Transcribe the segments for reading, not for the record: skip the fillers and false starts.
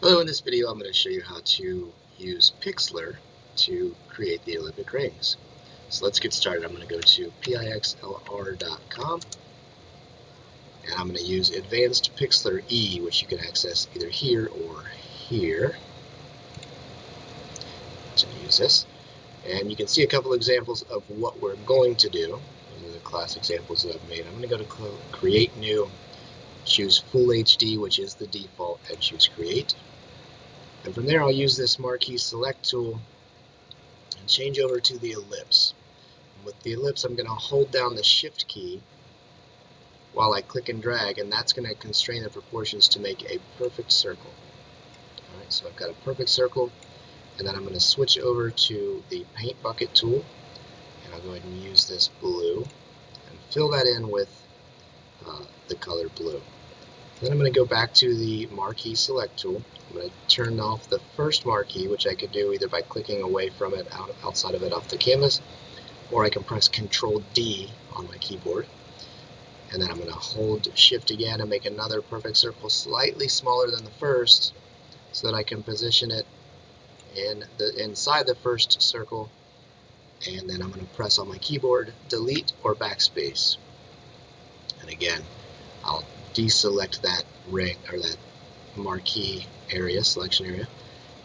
Hello, in this video I'm going to show you how to use Pixlr to create the Olympic rings. So let's get started. I'm going to go to pixlr.com and I'm going to use Advanced Pixlr E, which you can access either here or here to use this. And you can see a couple examples of what we're going to do. These are the class examples that I've made. I'm going to go to Create New, choose Full HD, which is the default, and choose Create. And from there, I'll use this marquee select tool and change over to the ellipse. And with the ellipse, I'm going to hold down the shift key while I click and drag, and that's going to constrain the proportions to make a perfect circle. Alright, so I've got a perfect circle, and then I'm going to switch over to the paint bucket tool, and I'll go ahead and use this blue and fill that in with the color blue. Then I'm going to go back to the marquee select tool. I'm going to turn off the first marquee, which I could do either by clicking away from it, outside of it off the canvas, or I can press Control D on my keyboard. And then I'm going to hold Shift again and make another perfect circle slightly smaller than the first so that I can position it inside the first circle. And then I'm going to press on my keyboard Delete or Backspace. And again, I'll deselect that ring or that marquee area, selection area,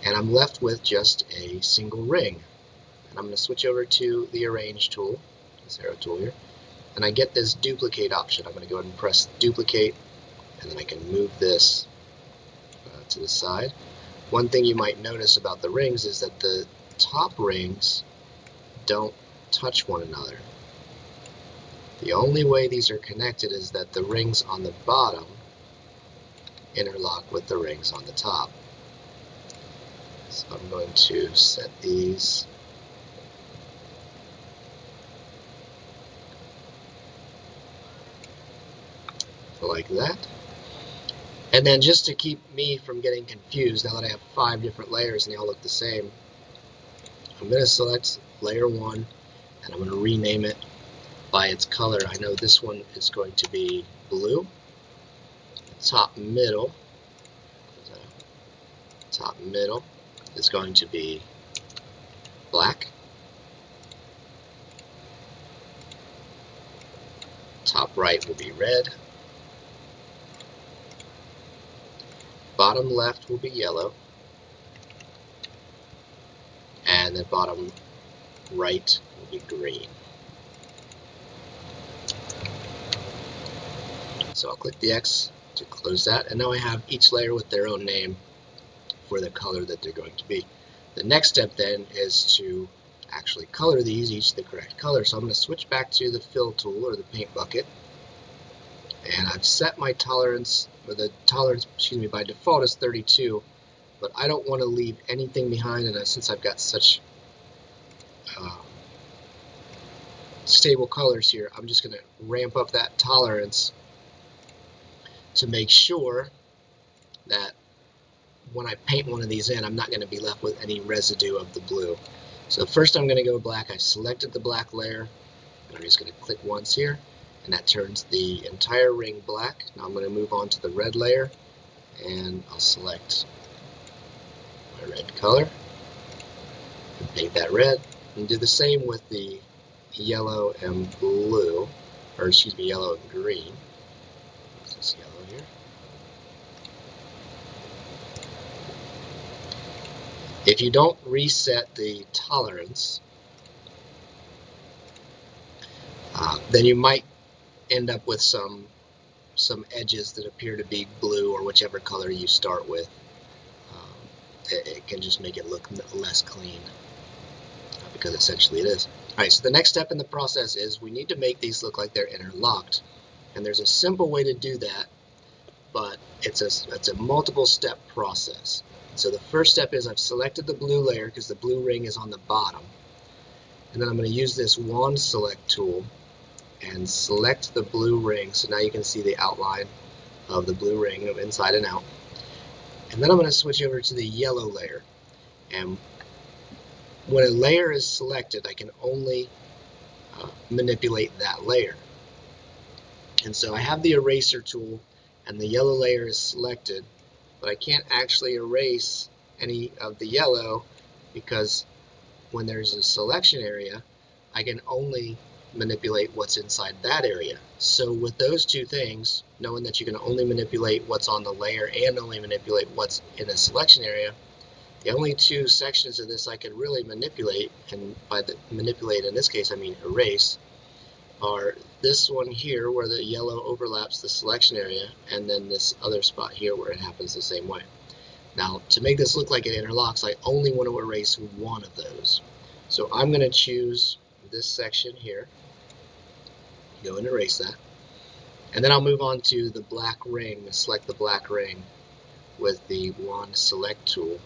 and I'm left with just a single ring. And I'm going to switch over to the Arrange tool, this arrow tool here, and I get this duplicate option. I'm going to go ahead and press duplicate, and then I can move this to the side. One thing you might notice about the rings is that the top rings don't touch one another. The only way these are connected is that the rings on the bottom interlock with the rings on the top. So I'm going to set these like that. And then just to keep me from getting confused, now that I have 5 different layers and they all look the same, I'm going to select layer 1 and I'm going to rename it by its color. I know this one is going to be blue. Top middle is going to be black. Top right will be red. Bottom left will be yellow. And the bottom right will be green. So I'll click the X to close that, and now I have each layer with their own name for the color that they're going to be. The next step then is to actually color these each the correct color. So I'm going to switch back to the fill tool or the paint bucket, and I've set my tolerance, or the tolerance, by default is 32, but I don't want to leave anything behind, and since I've got such stable colors here, I'm just going to ramp up that tolerance to make sure that when I paint one of these in, I'm not going to be left with any residue of the blue. So first I'm going to go black. I've selected the black layer, and I'm just going to click once here, and that turns the entire ring black. Now I'm going to move on to the red layer, and I'll select my red color and paint that red, and do the same with the yellow and blue, or yellow and green. This yellow here. If you don't reset the tolerance, then you might end up with some edges that appear to be blue, or whichever color you start with. It can just make it look less clean, because essentially it is. Alright, so the next step in the process is we need to make these look like they're interlocked. And there's a simple way to do that, but it's a multiple step process. So the first step is I've selected the blue layer because the blue ring is on the bottom. And then I'm going to use this wand select tool and select the blue ring. So now you can see the outline of the blue ring of inside and out. And then I'm going to switch over to the yellow layer. And when a layer is selected, I can only manipulate that layer. And so I have the eraser tool, and the yellow layer is selected, but I can't actually erase any of the yellow because when there's a selection area, I can only manipulate what's inside that area. So with those two things, knowing that you can only manipulate what's on the layer and only manipulate what's in a selection area, the only two sections of this I could really manipulate, and by the manipulate in this case I mean erase, are this one here where the yellow overlaps the selection area, and then this other spot here where it happens the same way. Now, to make this look like it interlocks, I only want to erase one of those. So I'm going to choose this section here, go and erase that, and then I'll move on to the black ring, select the black ring with the wand select tool,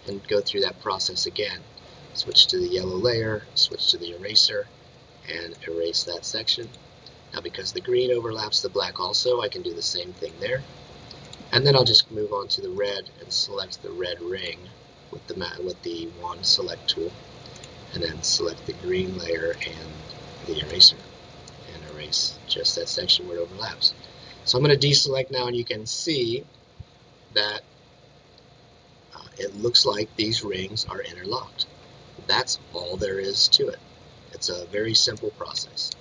and go through that process again. Switch to the yellow layer, switch to the eraser, and erase that section. Now because the green overlaps the black also, I can do the same thing there. And then I'll just move on to the red and select the red ring with the wand select tool, and then select the green layer and the eraser, and erase just that section where it overlaps. So I'm going to deselect now, and you can see that it looks like these rings are interlocked. That's all there is to it. It's a very simple process.